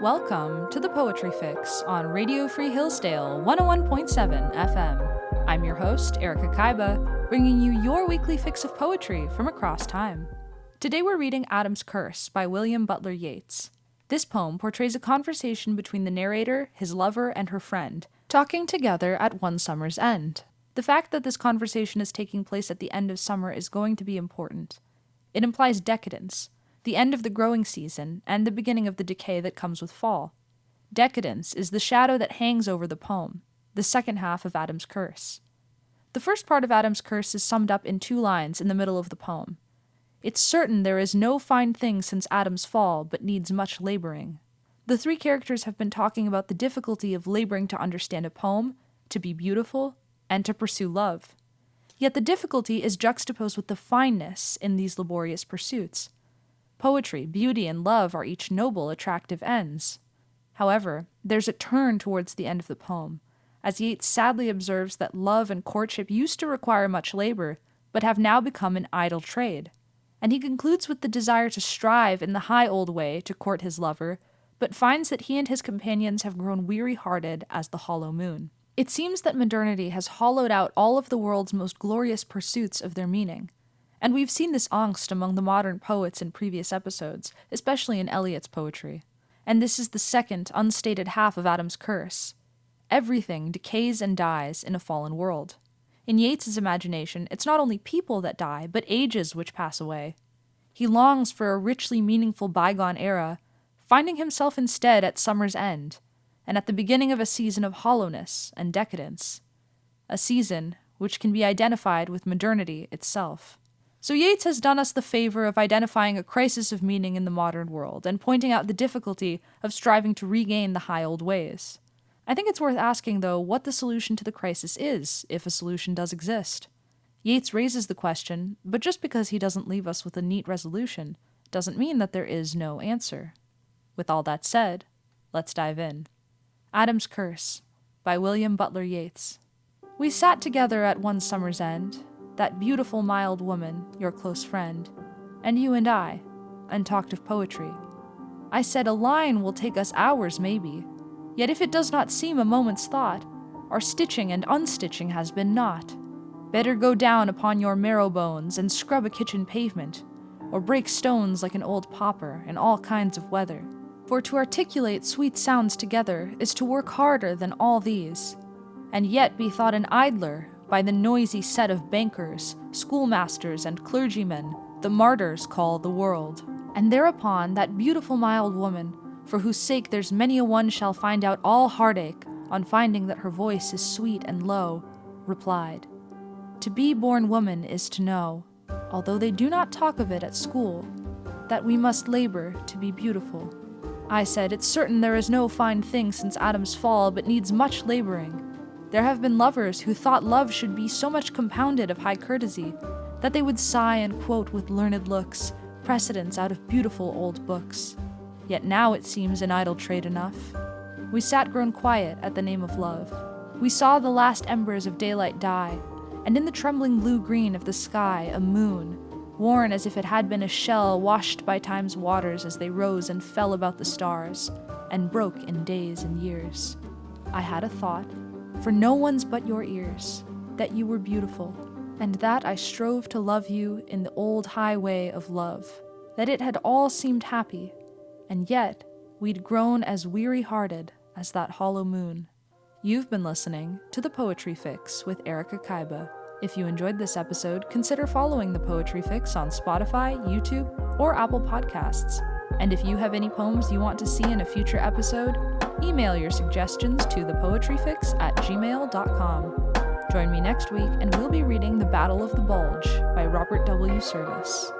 Welcome to the Poetry Fix on Radio Free Hillsdale 101.7 FM. I'm your host, Erika Kyba, bringing you your weekly fix of poetry from across time. Today we're reading Adam's Curse by William Butler Yeats. This poem portrays a conversation between the narrator, his lover, and her friend, talking together at one summer's end. The fact that this conversation is taking place at the end of summer is going to be important. It implies decadence, the end of the growing season, and the beginning of the decay that comes with fall. Decadence is the shadow that hangs over the poem, the second half of Adam's Curse. The first part of Adam's Curse is summed up in 2 lines in the middle of the poem. It's certain there is no fine thing since Adam's fall, but needs much laboring. The 3 characters have been talking about the difficulty of laboring to understand a poem, to be beautiful, and to pursue love. Yet the difficulty is juxtaposed with the fineness in these laborious pursuits. Poetry, beauty, and love are each noble, attractive ends. However, there's a turn towards the end of the poem, as Yeats sadly observes that love and courtship used to require much labor, but have now become an idle trade. And he concludes with the desire to strive in the high old way to court his lover, but finds that he and his companions have grown weary-hearted as the hollow moon. It seems that modernity has hollowed out all of the world's most glorious pursuits of their meaning. And we've seen this angst among the modern poets in previous episodes, especially in Eliot's poetry. And this is the second, unstated half of Adam's Curse. Everything decays and dies in a fallen world. In Yeats's imagination, it's not only people that die, but ages which pass away. He longs for a richly meaningful bygone era, finding himself instead at summer's end, and at the beginning of a season of hollowness and decadence. A season which can be identified with modernity itself. So Yeats has done us the favor of identifying a crisis of meaning in the modern world and pointing out the difficulty of striving to regain the high old ways. I think it's worth asking, though, what the solution to the crisis is, if a solution does exist. Yeats raises the question, but just because he doesn't leave us with a neat resolution doesn't mean that there is no answer. With all that said, let's dive in. Adam's Curse by William Butler Yeats. We sat together at one summer's end, that beautiful mild woman, your close friend, and you and I, and talked of poetry. I said a line will take us hours maybe, yet if it does not seem a moment's thought, our stitching and unstitching has been naught. Better go down upon your marrow bones and scrub a kitchen pavement, or break stones like an old pauper in all kinds of weather. For to articulate sweet sounds together is to work harder than all these, and yet be thought an idler by the noisy set of bankers, schoolmasters, and clergymen the martyrs call the world. And thereupon that beautiful mild woman, for whose sake there's many a one shall find out all heartache on finding that her voice is sweet and low, replied, "To be born woman is to know, although they do not talk of it at school, that we must labor to be beautiful." I said, "It's certain there is no fine thing since Adam's fall, but needs much laboring. There have been lovers who thought love should be so much compounded of high courtesy, that they would sigh and quote with learned looks precedents out of beautiful old books. Yet now it seems an idle trade enough. We sat grown quiet at the name of love. We saw the last embers of daylight die, and in the trembling blue-green of the sky a moon, worn as if it had been a shell washed by time's waters as they rose and fell about the stars, and broke in days and years. I had a thought, for no one's but your ears, that you were beautiful, and that I strove to love you in the old highway of love, that it had all seemed happy, and yet we'd grown as weary-hearted as that hollow moon." You've been listening to The Poetry Fix with Erika Kyba. If you enjoyed this episode, consider following The Poetry Fix on Spotify, YouTube, or Apple Podcasts. And if you have any poems you want to see in a future episode, email your suggestions to thepoetryfix@gmail.com. Join me next week and we'll be reading The Battle of the Bulge by Robert W. Service.